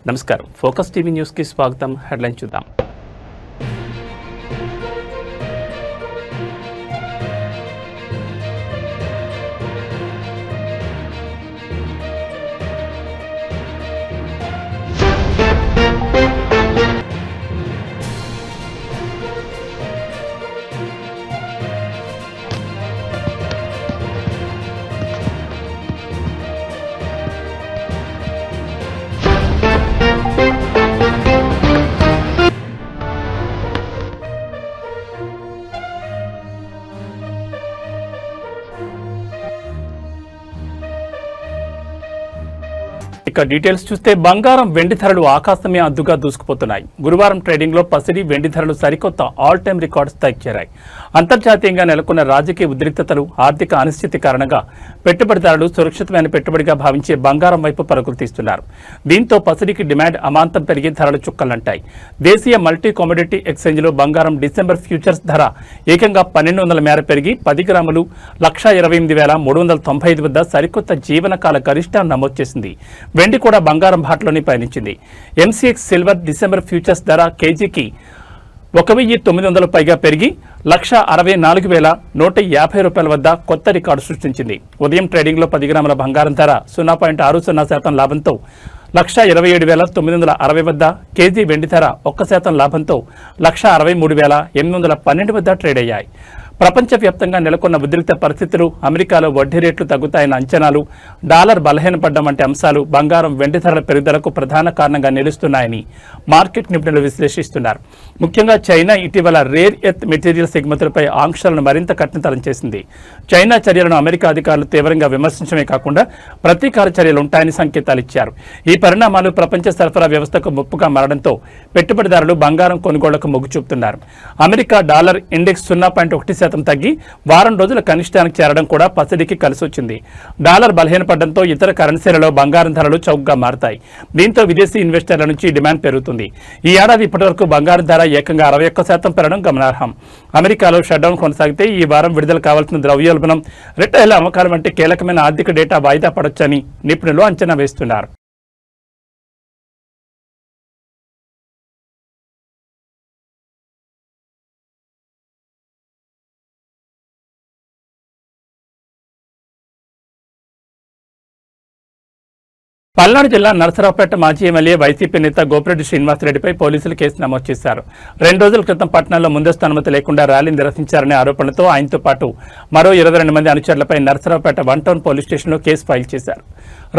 నమస్కారం. Focus TV న్యూస్కి స్వాగతం. హెడ్లైన్ చూద్దాం. ఇక డీటెయిల్స్ చూస్తే బంగారం వెండి ధరలు ఆకాశమే అద్దుగా దూసుకుపోతున్నాయి. గురువారం ట్రేడింగ్ లో పసిడి వెండి ధరలు సరికొత్త ఆల్ టైమ్ రికార్డు స్థాయికి చేరాయి. అంతర్జాతీయంగా నెలకొన్న రాజకీయ ఉద్రిక్తతలు, ఆర్థిక అనిశ్చితి కారణంగా పెట్టుబడిదారులు సురక్షితమైన పెట్టుబడిగా భావించే బంగారం వైపు పరుగులు తీస్తున్నారు. దీంతో పసిడికి డిమాండ్ అమాంతం పెరిగి ధరలు చుక్కలంటాయి. దేశీయ మల్టీ కమోడిటీ ఎక్స్చేంజ్లో బంగారం డిసెంబర్ ఫ్యూచర్స్ ధర ఏకంగా 1200 మేర పెరిగి 10 గ్రాములు 1,28,395 వద్ద సరికొత్త జీవనకాల గరిష్టాన్ని నమోదు చేసింది. వెండి కూడా బంగారం బాటలోనే పయనించింది. ఎంసీఎక్స్ సిల్వర్ డిసెంబర్ ఫ్యూచర్స్ ధర కేజీకి 1,900 పైగా పెరిగి 1,64,150 రూపాయల వద్ద కొత్త రికార్డు సృష్టించింది. ఉదయం ట్రేడింగ్లో 10 గ్రాముల బంగారం ధర 0.60% లాభంతో 1,27,960 వద్ద, కేజీ వెండి ధర 1% లాభంతో 1,63,812 వద్ద ట్రేడ్ అయ్యాయి. ప్రపంచవ్యాప్తంగా నెలకొన్న ఉద్రిక్త పరిస్థితులు, అమెరికాలో వడ్డీ రేట్లు తగ్గుతాయన్న అంచనాలు, డాలర్ బలహీనపడ్డం వంటి అంశాలు బంగారం వెండి ధరల పెరుగుదలకు ప్రధాన కారణంగా నిలుస్తున్నాయని మార్కెట్ నిపుణులు విశ్లేషిస్తున్నారు. ముఖ్యంగా చైనా ఇటీవల రేర్ ఎర్త్ మెటీరియల్స్ ఎగుమతులపై ఆంక్షలను మరింత కఠినతరం చేసింది. చైనా చర్యలను అమెరికా అధికారులు తీవ్రంగా విమర్శించడమే కాకుండా ప్రతీకార చర్యలు ఉంటాయని సంకేతాలు ఇచ్చారు. ఈ పరిణామాలు ప్రపంచ సరఫరా వ్యవస్థకు ముప్పుగా మారడంతో పెట్టుబడిదారులు బంగారం కొనుగోళ్లకు మొగ్గు చూపుతున్నారు. అమెరికా డాలర్ ఇండెక్స్ 0.1% తగ్గి వారం రోజుల కనిష్టానికి చేరడం కూడా పసిడికి కలిసొచ్చింది. డాలర్ బలహీనపడడంతో ఇతర కరెన్సీలలో బంగారం ధరలు చౌకగా మారతాయి. దీంతో విదేశీ ఇన్వెస్టర్ల నుంచి డిమాండ్ పెరుగుతుంది. ఈ ఏడాది ఇప్పటివరకు బంగారం ధర ఏకంగా 61% పెరగడం గమనార్హం. అమెరికాలో షట్డౌన్ కొనసాగితే ఈ వారం విడుదల కావాల్సిన ద్రవ్యోల్బణం, రిటైల్ అమ్మకాలు వంటి కీలకమైన ఆర్థిక డేటా వాయిదా పడొచ్చని నిపుణులు అంచనా వేస్తున్నారు. పల్నాడు జిల్లా నరసరావుపేట మాజీ ఎమ్మెల్యే వైసీపీ నేత గోపిరెడ్డి శ్రీనివాసరెడ్డిపై పోలీసులు కేసు నమోదు చేశారు. 2 రోజుల క్రితం పట్టణంలో ముందస్తు అనుమతి లేకుండా ర్యాలీ నిర్వహించారనే ఆరోపణలతో ఆయనతో పాటు మరో 22 మంది అనుచరులపై నరసరావుపేట 1 టౌన్ పోలీస్ స్టేషన్లో కేసు ఫైల్ చేశారు.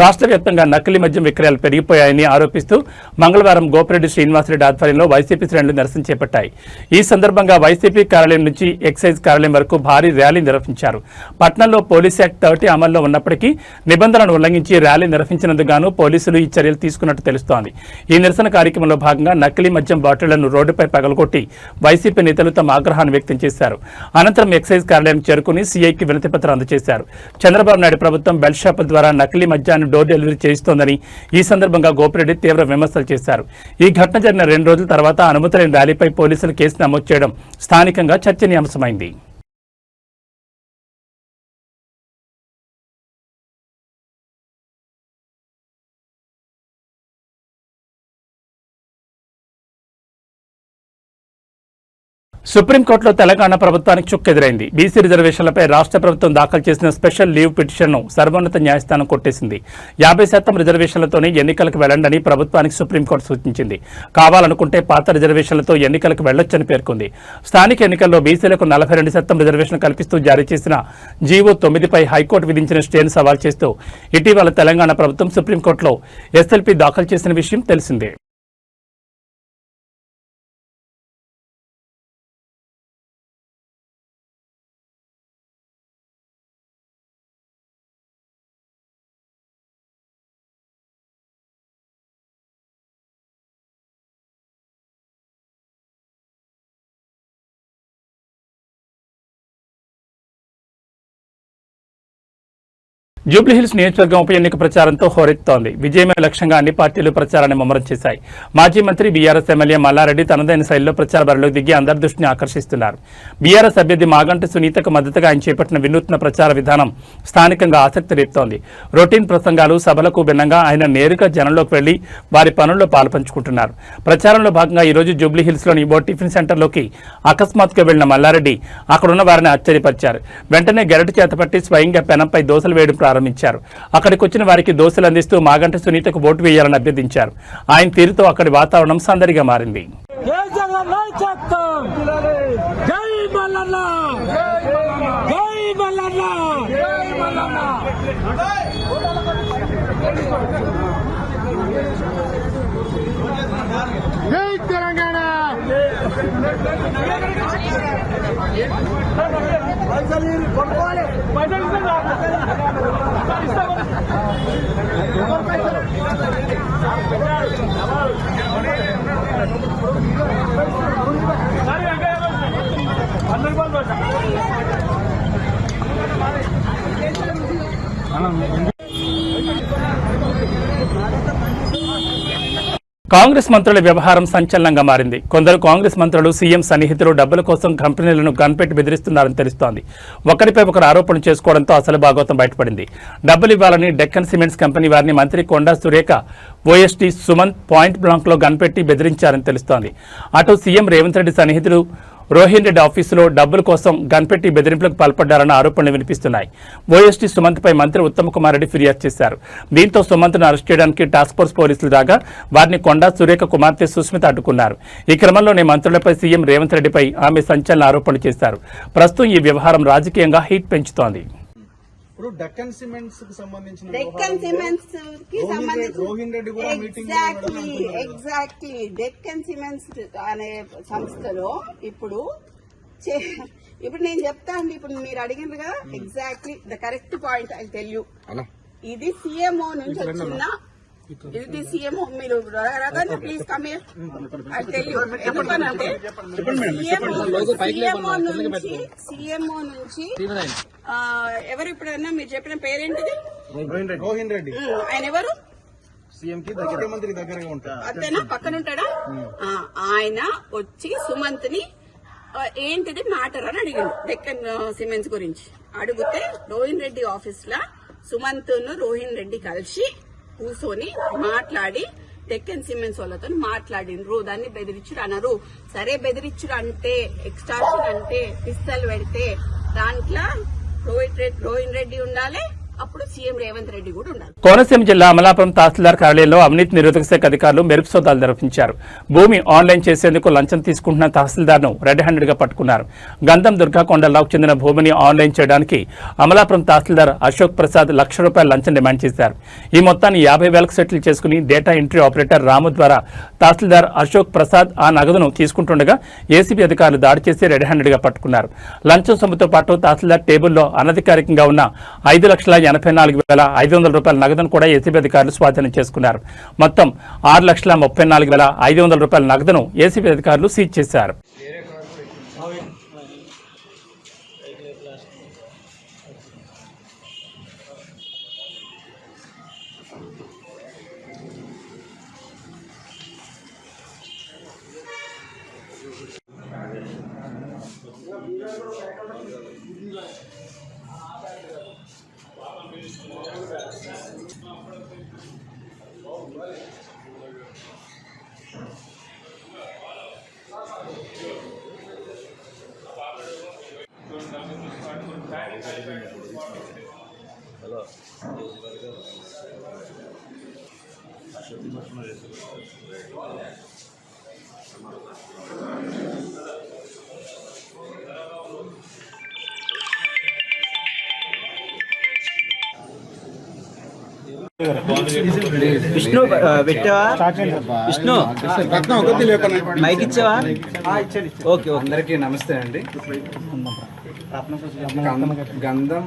రాష్ట్ర వ్యాప్తంగా నకిలీ మద్యం విక్రయాలు పెరిగిపోయాయని ఆరోపిస్తూ మంగళవారం గోపిరెడ్డి శ్రీనివాసరెడ్డి ఆధ్వర్యంలో వైసీపీ శ్రేణులు నిరసన చేపట్టాయి. ఈ సందర్భంగా వైసీపీ కార్యాలయం నుంచి ఎక్సైజ్ కార్యాలయం వరకు భారీ ర్యాలీ నిర్వహించారు. పట్టణంలో పోలీస్ యాక్ట్ 30 అమల్లో ఉన్నప్పటికీ నిబంధనలను ఉల్లంఘించి ర్యాలీ నిర్వహించినందుకు గాను పోలీసులు ఈ చర్యలు తీసుకున్నట్టు తెలుస్తోంది. ఈ నిరసన కార్యక్రమంలో భాగంగా నకిలీ మద్యం బాటిళ్లను రోడ్డుపై పగలగొట్టి వైసీపీ నేతలు తమ ఆగ్రహాన్ని వ్యక్తం చేశారు. అనంతరం ఎక్సైజ్ కార్యాలయానికి చేరుకుని సీఐకి వినతిపత్రం అందజేశారు. చంద్రబాబు నాయుడు ప్రభుత్వం బెల్ట్ షాపుల ద్వారా నకిలీ మద్యాన్ని డోర్ డెలివరీ చేయిస్తోందని ఈ సందర్భంగా గోపిరెడ్డి తీవ్ర విమర్శలు చేశారు. ఈ ఘటన జరిగిన 2 రోజుల తర్వాత అనుమతి లేని ర్యాలీపై పోలీసులు కేసు నమోదు చేయడం స్థానికంగా చర్చనీయాంశమైంది. సుప్రీంకోర్టులో తెలంగాణ ప్రభుత్వానికి చుక్కెదురైంది. బీసీ రిజర్వేషన్లపై రాష్ట్ర ప్రభుత్వం దాఖలు చేసిన స్పెషల్ లీవ్ పిటిషన్ను సర్వోన్నత న్యాయస్థానం కొట్టేసింది. 50% రిజర్వేషన్లతోనే ఎన్నికలకు వెళ్లండని ప్రభుత్వానికి సుప్రీంకోర్టు సూచించింది. కావాలనుకుంటే పాత రిజర్వేషన్లతో ఎన్నికలకు వెళ్లొచ్చని పేర్కొంది. స్థానిక ఎన్నికల్లో బీసీలకు 42% రిజర్వేషన్ కల్పిస్తూ జారీ చేసిన జీవో 9పై హైకోర్టు విధించిన స్టేను సవాల్ చేస్తూ ఇటీవల తెలంగాణ ప్రభుత్వం సుప్రీంకోర్టులో ఎస్ఎల్పీ దాఖలు చేసిన విషయం తెలిసిందే. జూబ్లీహిల్స్ నియోజకవర్గం ఉప ఎన్నిక ప్రచారంతో హోరెత్తుతోంది. విజయమే లక్ష్యంగా అన్ని పార్టీలు ప్రచారాన్ని ముమ్మరం చేశాయి. మాజీ మంత్రి బీఆర్ఎస్ ఎమ్మెల్యే మల్లారెడ్డి తనదైన శైలిలో ప్రచార బరిలోకి దిగి అందరి దృష్టిని ఆకర్షిస్తున్నారు. బీఆర్ఎస్ అభ్యర్థి మాగంటి సునీతకు మద్దతుగా ఆయన చేపట్టిన వినూత్న ప్రచార విధానం స్థానికంగా ఆసక్తి రేపుతోంది. రొటీన్ ప్రసంగాలు, సభలకు భిన్నంగా ఆయన నేరుగా జనంలోకి వెళ్లి వారి పనుల్లో పాల్పంచుకుంటున్నారు. ప్రచారంలో భాగంగా ఈరోజు జూబ్లీహిల్స్లోని ఓ టిఫిన్ సెంటర్లోకి అకస్మాత్తుగా వెళ్లిన మల్లారెడ్డి అక్కడున్న వారిని ఆశ్చర్యపరిచారు. వెంటనే గెరటి చేతపట్టి స్వయంగా పెనంపై దోశలు వేయడం ప్రారంభించారు. అక్కడికి వచ్చిన వారికి దోశలు అందిస్తూ మాగంటి సునీతకు ఓటు వేయాలని అభ్యర్థించారు. ఆయన తీరుతో అక్కడి వాతావరణం సందడిగా మారింది. కాంగ్రెస్ మంత్రుల వ్యవహారం సంచలనంగా మారింది. కొందరు కాంగ్రెస్ మంత్రులు సీఎం సన్నిహితులు డబ్బుల కోసం కంపెనీలను గన్పెట్టి బెదిరిస్తున్నారని తెలుస్తోంది. ఒకరిపై ఒకరు ఆరోపణలు చేసుకోవడంతో అసలు భాగవతం బయటపడింది. డబ్బులు ఇవ్వాలని డెక్కన్ సిమెంట్స్ కంపెనీ వారిని మంత్రి కొండా సురేఖ, ఓఎస్టీ సుమంత్ పాయింట్ బ్లాంక్లో గన్పెట్టి బెదిరించారని తెలుస్తోంది. అటు సీఎం రేవంత్ రెడ్డి సన్నిహితులు రోహిన్ రెడ్డి ఆఫీసులో డబ్బుల కోసం గన్పెట్టి బెదిరింపులకు పాల్పడ్డారన్న ఆరోపణలు వినిపిస్తున్నాయి. ఓఎస్టీ సుమంత్పై మంత్రి ఉత్తమ్ కుమార్ రెడ్డి ఫిర్యాదు చేశారు. దీంతో సుమంత్ను అరెస్ట్ చేయడానికి టాస్క్ ఫోర్స్ పోలీసులు రాగా వారిని కొండా సురేఖ కుమార్తె సుస్మిత అడ్డుకున్నారు. ఈ క్రమంలోనే మంత్రులపై సీఎం రేవంత్ రెడ్డిపై ఆమె సంచలన ఆరోపణలు చేశారు. ప్రస్తుతం ఈ వ్యవహారం రాజకీయంగా హీట్ పెంచుతోంది. డెక్కన్ సిమెంట్స్ కి సంబంధించిన రోహిన్ రెడ్డి కూడా ఎగ్జాక్ట్లీ డెక్కన్ సిమెంట్స్ అనే సంస్థలో ఇప్పుడు నేను చెప్తా అండి. ఇప్పుడు మీరు అడిగినారు కదా, exactly the correct point I tell you. ఇది సీఎంఓ నుంచి వచ్చిన ఇది సీఎంఓ. మీరు please come here, I tell you. ఎందుకనంటే సీఎంఓ నుంచి ఎవరు ఇప్పుడన్నా మీరు చెప్పిన పేరేంటిది? రోహిన్ రెడ్డి. ఆయన ఎవరు? సీఎం కి ముఖ్యమంత్రికి దగ్గరగా ఉంటారు. అంతేనా? పక్కన ఉంటాడా? ఆయన వచ్చి సుమంత్ ని ఏంటిది మ్యాటర్ అని అడిగిండు డెక్కన్ సిమెంట్స్ గురించి. అడిగితే రోహిన్ రెడ్డి ఆఫీస్ లా సుమంత్ ను రోహిన్ రెడ్డి కలిసి కూర్చొని మాట్లాడి డెక్కన్ సిమెంట్స్ వాళ్ళతో మాట్లాడిండ్రు. దాన్ని బెదిరించుడు అన్నారు. సరే, బెదిరించుడు అంటే, ఎక్స్టార్షన్ అంటే పిస్తల్ పెడితే దాంట్లో రోహిన్ రెడ్డి ఉండాలి, అప్పుడు సీఎం రేవంత్ రెడ్డి కూడా ఉండాలి. కోనసీమ జిల్లా అమలాపురం తహసీల్దార్ కార్యాలయంలో అవినీతి నిరోధక శాఖ అధికారులు మెరుపు సోదాలు నిర్వహించారు. భూమి ఆన్లైన్ చేసేందుకు లంచం తీసుకుంటున్న తహసీల్దార్ను రెడ్ హ్యాండెడ్ గా పట్టుకున్నారు. గంధం దుర్గా కొండలాకు చెందిన భూమిని ఆన్లైన్ చేయడానికి అమలాపురం తహసీల్దార్ అశోక్ ప్రసాద్ ₹1,00,000 లంచం డిమాండ్ చేశారు. ఈ మొత్తాన్ని 50,000కు సెటిల్ చేసుకుని డేటా ఎంట్రీ ఆపరేటర్ రాము ద్వారా తహసీల్దార్ అశోక్ ప్రసాద్ ఆ నగదును తీసుకుంటుండగా ఏసీబీ అధికారులు దాడి చేసి రెడ్ హ్యాండెడ్ గా పట్టుకున్నారు. లంచం సొమ్ముతో పాటు తహసీల్దార్ టేబుల్లో అనధికారికంగా ఉన్న ₹5,84,500 నగదును కూడా ఏసీబీ అధికారులు స్వాధీనం చేసుకున్నారు. మొత్తం ₹6,34,500 నగదును ఏసీబీ అధికారులు సీజ్ చేశారు. విష్ణు పెట్టావా? విష్ణు మైక్ ఇచ్చావా? ఓకే. అందరికీ నమస్తే అండి. గంధం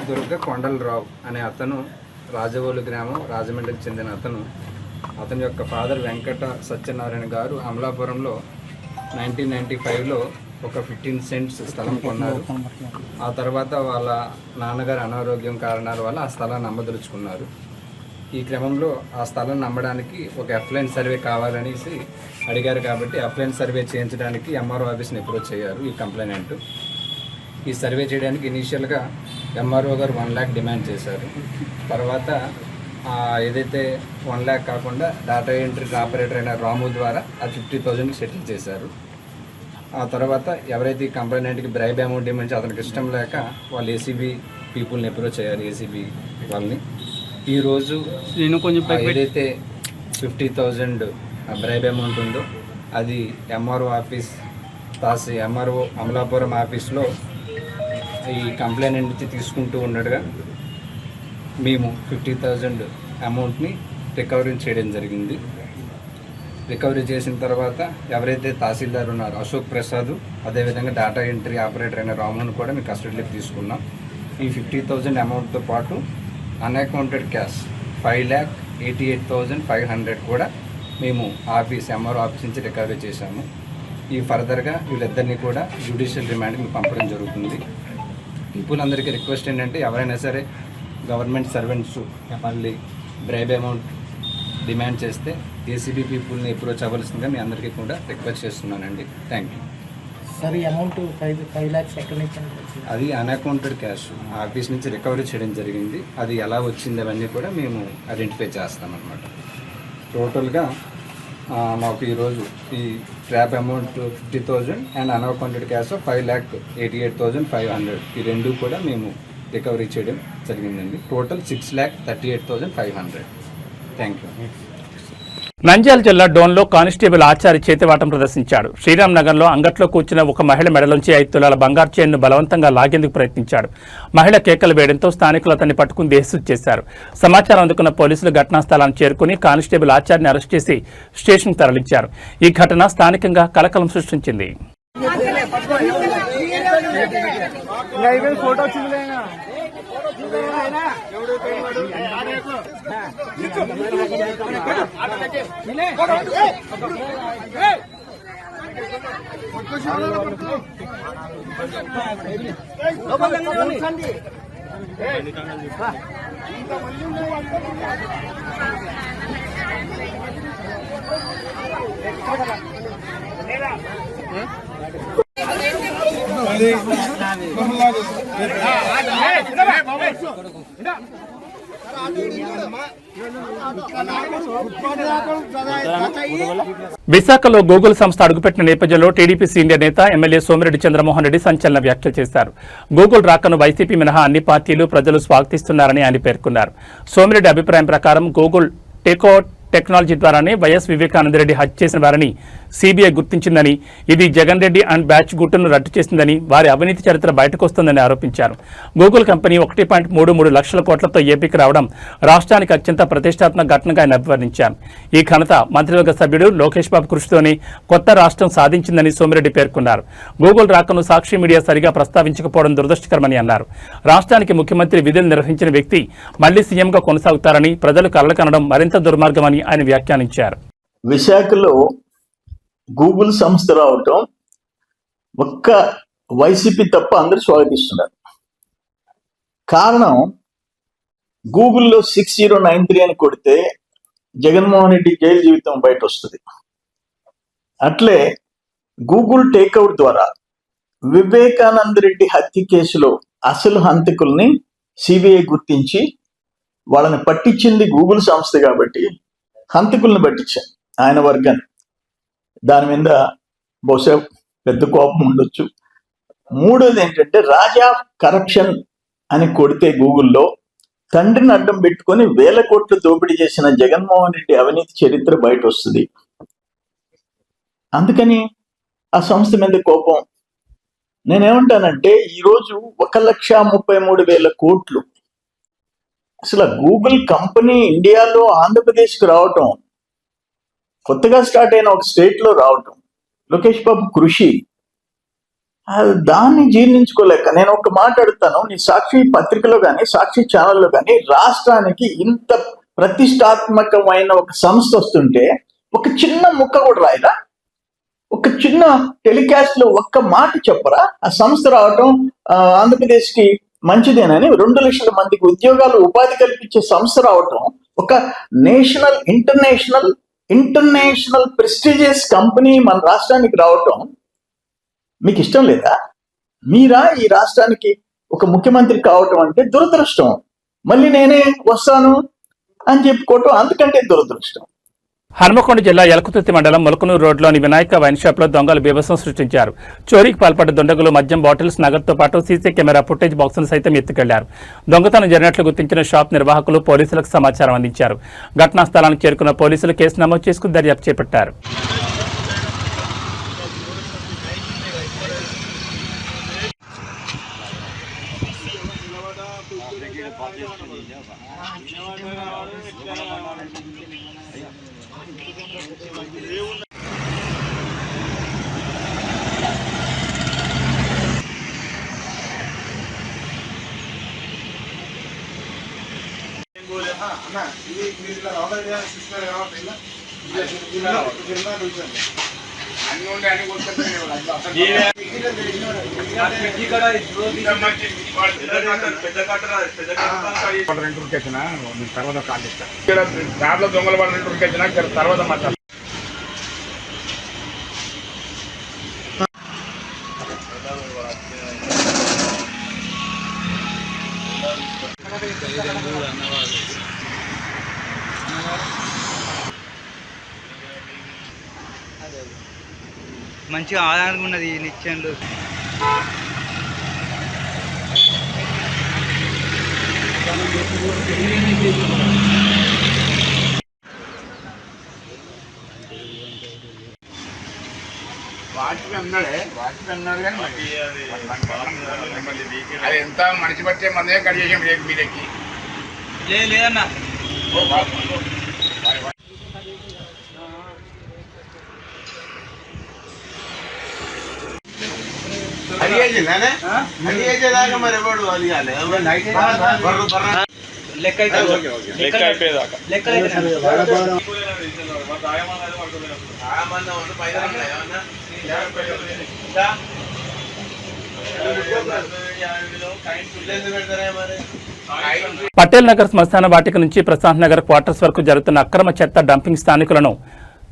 దుర్గ కొండలరావు అనే అతను రాజవోలు గ్రామం, రాజమండ్రికి చెందిన అతని యొక్క ఫాదర్ వెంకట సత్యనారాయణ గారు అమలాపురంలో 1995లో ఒక 15 సెంట్స్ స్థలం కొన్నారు. ఆ తర్వాత వాళ్ళ నాన్నగారి అనారోగ్యం కారణాల వల్ల ఆ స్థలాన్ని అమ్మదలుచుకున్నారు. ఈ క్రమంలో ఆ స్థలాన్ని అమ్మడానికి ఒక ఎఫ్లైన్ సర్వే కావాలనేసి అడిగారు. కాబట్టి ఎఫ్లైన్ సర్వే చేయించడానికి ఎంఆర్ఓ ఆఫీస్ని అప్రోచ్ అయ్యారు ఈ కంప్లైనెంట్. ఈ సర్వే చేయడానికి ఇనీషియల్గా ఎంఆర్ఓ గారు 1 lakh డిమాండ్ చేశారు. తర్వాత ఏదైతే 1 lakh కాకుండా డేటా ఎంట్రీ ఆపరేటర్ అయిన రాము ద్వారా ఆ 50,000 సెటిల్ చేశారు. ఆ తర్వాత ఎవరైతే ఈ కంప్లైనెంట్కి బ్రైబ్ అమౌంట్ ఇవ్వమంటే అతనికి ఇష్టం లేక వాళ్ళు ఏసీబీ పీపుల్ని అప్రోచ్ అయ్యారు. ఏసీబీ వాళ్ళని ఈరోజు ఏదైతే 50,000 బ్రైబ్ అమౌంట్ ఉందో అది ఎంఆర్ఓ ఆఫీస్ ఎంఆర్ఓ అమలాపురం ఆఫీస్లో ఈ కంప్లైంట్ నుంచి తీసుకుంటూ ఉండగా మేము 50,000 అమౌంట్ని రికవరీ చేయడం జరిగింది. రికవరీ చేసిన తర్వాత ఎవరైతే తహసీల్దార్ ఉన్నారో అశోక్ ప్రసాద్, అదేవిధంగా డేటా ఎంట్రీ ఆపరేటర్ అయిన రామును కూడా మేము కస్టడీలోకి తీసుకున్నాం. ఈ 50,000 అమౌంట్తో పాటు అన్అకౌంటెడ్ క్యాష్ 5,88,500 కూడా మేము ఎంఆర్ఓ ఆఫీస్ నుంచి రికవరీ చేశాము. ఈ ఫర్దర్గా వీళ్ళిద్దరినీ కూడా జ్యుడిషియల్ రిమాండ్కి పంపడం జరుగుతుంది. పీపుల్ అందరికీ రిక్వెస్ట్ ఏంటంటే ఎవరైనా సరే గవర్నమెంట్ సర్వెంట్స్ మళ్ళీ బ్రైబ్ అమౌంట్ డిమాండ్ చేస్తే ఏసీబీ పీపుల్ని అప్రోచ్ అవ్వాల్సిందిగా మీ అందరికీ కూడా రిక్వెస్ట్ చేస్తున్నానండి. Thank you. సార్ ఈ అమౌంట్ 5 lakhs ఎక్కడి నుంచి వచ్చింది? అది అన్అకౌంటెడ్ క్యాష్ ఆఫీస్ నుంచి రికవరీ చేయడం జరిగింది. అది ఎలా వచ్చింది అవన్నీ కూడా మేము ఐడెంటిఫై చేస్తామన్నమాట. టోటల్గా మాకు ఈరోజు ఈ trap amount 50,000 and unaccounted cash 5,88,500 ఈ రెండు కూడా మేము రికవరీ చేయడం జరిగిందండి. టోటల్ 6,38,500. Thank you. నంద్యాల జిల్లా డోన్లో కానిస్టేబుల్ ఆచారి చేతివాటం ప్రదర్శించాడు. శ్రీరామ్ నగర్లో అంగట్లో కూర్చున్న ఒక మహిళ మెడలోంచి 5 తులాల బంగారు చైన్ను బలవంతంగా లాగేందుకు ప్రయత్నించాడు. మహిళ కేకలు వేయడంతో స్థానికులు అతన్ని పట్టుకుని దేహశుద్ధి చేశారు. సమాచారం అందుకున్న పోలీసులు ఘటనా స్థలాన్ని చేరుకుని కానిస్టేబుల్ ఆచారిని అరెస్ట్ చేసి స్టేషన్కు తరలించారు. ఈ ఘటన స్థానికంగా కలకలం సృష్టించింది. విశాఖలో గూగుల్ సంస్థ అడుగుపెట్టిన నేపథ్యంలో టీడీపీ సీనియర్ నేత ఎమ్మెల్యే సోమిరెడ్డి చంద్రమోహన్ రెడ్డి సంచలన వ్యాఖ్యలు చేశారు. గూగుల్ రాకను వైసీపీ మినహా అన్ని పార్టీలు ప్రజలు స్వాగతిస్తున్నారని ఆయన పేర్కొన్నారు. సోమిరెడ్డి అభిప్రాయం ప్రకారం గూగుల్ టేక్ఓవర్ టెక్నాలజీ ద్వారానే వైఎస్ వివేకానందరెడ్డి హత్య చేసిన వారిని సీబీఐ గుర్తించిందని, ఇది జగన్ రెడ్డి అండ్ బ్యాచ్ గుట్టును రద్దు చేసిందని, వారి అవినీతి చరిత్ర బయటకు వస్తుందని ఆరోపించారు. గూగుల్ కంపెనీ 1.33 లక్షల కోట్లతో ఏపీకి రావడం రాష్ట్రానికి అత్యంత ప్రతిష్టాత్మక ఘటనగా ఆయన అభివర్ణించారు. ఈ ఘనత మంత్రివర్గ సభ్యుడు లోకేష్ బాబు కృషితోనే కొత్త రాష్ట్రం సాధించిందని సోమిరెడ్డి పేర్కొన్నారు. గూగుల్ రాకను సాక్షి మీడియా సరిగా ప్రస్తావించకపోవడం దురదృష్టకరమని అన్నారు. రాష్ట్రానికి ముఖ్యమంత్రి విధులు నిర్వహించిన వ్యక్తి మళ్లీ సీఎంగా కొనసాగుతారని, ప్రజలు కలలు మరింత దుర్మార్గమని ఆయన వ్యాఖ్యానించారు. విశాఖలో గూగుల్ సంస్థ రావటం ఒక్క వైసీపీ తప్ప అందరూ స్వాగతిస్తున్నారు. కారణం గూగుల్లో 6093 అని కొడితే జగన్మోహన్ రెడ్డి జైలు జీవితం బయట వస్తుంది. అట్లే గూగుల్ టేక్అవుట్ ద్వారా వివేకానంద రెడ్డి హత్య కేసులో అసలు హంతకుల్ని సిబిఐ గుర్తించి వాళ్ళని పట్టించింది గూగుల్ సంస్థ కాబట్టి హంతకుల్ని పట్టించారు ఆయన వర్గాన్ని. దాని మీద బహుశా పెద్ద కోపం ఉండొచ్చు. మూడోది ఏంటంటే రాజా కరప్షన్ అని కొడితే గూగుల్లో తండ్రిని అడ్డం పెట్టుకొని 1,000 కోట్లు దోపిడీ చేసిన జగన్మోహన్ రెడ్డి అవినీతి చరిత్ర బయట వస్తుంది. అందుకని ఆ సంస్థ మీద కోపం. నేనేమంటానంటే ఈరోజు 1,33,000 కోట్లు అసలు గూగుల్ కంపెనీ ఇండియాలో ఆంధ్రప్రదేశ్కి రావటం, కొత్తగా స్టార్ట్ అయిన ఒక స్టేట్లో రావటం, లోకేష్ బాబు కృషి, దాన్ని జీర్ణించుకోలేక నేను ఒక మాట్లాడుతాను. నీ సాక్షి పత్రికలో కానీ సాక్షి ఛానల్లో కానీ రాష్ట్రానికి ఇంత ప్రతిష్టాత్మకమైన ఒక సంస్థ వస్తుంటే ఒక చిన్న ముక్క కూడా రాయరా? ఒక చిన్న టెలికాస్ట్ లో ఒక్క మాట చెప్పరా? ఆ సంస్థ రావటం ఆంధ్రప్రదేశ్ కి మంచిదేనని, 2 లక్షల మందికి ఉద్యోగాలు ఉపాధి కల్పించే సంస్థ రావటం, ఒక ఇంటర్నేషనల్ ప్రెస్టీజియస్ కంపెనీ మన రాష్ట్రానికి రావటం మీకు ఇష్టం లేదా? మీరా ఈ రాష్ట్రానికి ఒక ముఖ్యమంత్రి కావటం అంటే దురదృష్టం. మళ్ళీ నేనే వస్తాను అని చెప్పుకోవటం అంతకంటే దురదృష్టం. హన్మకొండ జిల్లా ఎలకుతుర్తి మండలం మొలకనూరు రోడ్లోని వినాయక వైన్ షాప్ లో దొంగలు బీభత్సం సృష్టించారు. చోరీకి పాల్పడ్డ దుండగులు మద్యం బాటిల్స్, నగదుతో పాటు సీసీ కెమెరా ఫుటేజ్ బాక్సులు సైతం ఎత్తుకెళ్లారు. దొంగతనం జరిగినట్లు గుర్తించిన షాప్ నిర్వాహకులు పోలీసులకు సమాచారం అందించారు. ఘటనా స్థలానికి చేరుకున్న పోలీసులు కేసు నమోదు చేసుకుని దర్యాప్తు చేపట్టారు. తర్వాత కాల్ చేస్తాను. దాంట్లో దొంగలు పడిన ఉరికొచ్చినా తర్వాత మాట్లాడు. మంచిగా ఆధారంగా ఉన్నది నిత్యంలో. అన్నాడు కానీ అది ఎంత మనిషి పట్టే మందే కట్ చేసాం మీదకి లేదన్నా. పటేల్ నగర్ శ్మశాన వాటిక నుంచి ప్రశాంత్ నగర్ క్వార్టర్స్ వరకు జరుగుతున్న అక్రమ చెత్త డంపింగ్ స్థానికులను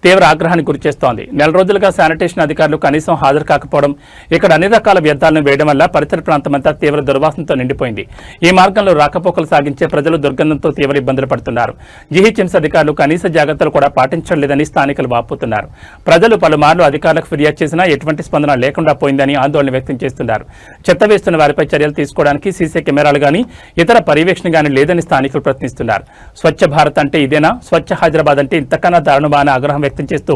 తీవ్ర ఆగ్రహానికి గురిచేస్తోంది. నెల రోజులుగా శానిటేషన్ అధికారులు కనీసం హాజరు కాకపోవడం, ఇక్కడ అన్ని రకాల వ్యర్థాలను వేయడం వల్ల పరిసర ప్రాంతమంతా తీవ్ర దుర్వాసనతో నిండిపోయింది. ఈ మార్గంలో రాకపోకలు సాగించే ప్రజలు దుర్గంధంతో తీవ్ర ఇబ్బందులు పడుతున్నారు. జీహెచ్ఎంసీ అధికారులు కనీస జాగ్రత్తలు కూడా పాటించడం లేదని స్థానికులు వాపోతున్నారు. ప్రజలు పలుమార్లు అధికారులకు ఫిర్యాదు చేసినా ఎటువంటి స్పందన లేకుండా పోయిందని ఆందోళన వ్యక్తం చేస్తున్నారు. చెత్త వేస్తున్న వారిపై చర్యలు తీసుకోవడానికి సీసీ కెమెరాలు గానీ ఇతర పర్యవేక్షణ గానీ లేదని స్థానికులు ప్రశ్నిస్తున్నారు. స్వచ్ఛ భారత్ అంటే ఇదేనా? స్వచ్ఛ హైదరాబాద్ అంటే ఇంతకన్నా దారుణమా అని ఆగ్రహం వ్యక్తం చేస్తూ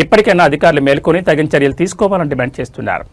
ఇప్పటికైనా అధికారులు మేల్కొని తగిన చర్యలు తీసుకోవాలని డిమాండ్ చేస్తున్నారు.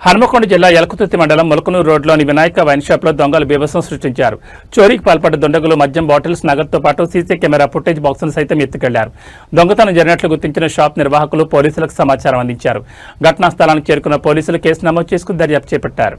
హన్మకొండ జిల్లా యలకుతుర్తి మండలం మొలకనూరు రోడ్లోని వినాయక వైన్ షాప్లో దొంగలు బీభత్సం సృష్టించారు. చోరీకి పాల్పడ్డ దుండగులు మద్యం బాటిల్స్, నగదుతో పాటు సీసీ కెమెరా ఫుటేజ్ బాక్సును సైతం ఎత్తుకెళ్లారు. దొంగతనం జరిగినట్లు గుర్తించిన షాప్ నిర్వాహకులు పోలీసులకు సమాచారం అందించారు. ఘటనా స్థలానికి చేరుకున్న పోలీసులు కేసు నమోదు చేసుకుని దర్యాప్తు చేపట్టారు.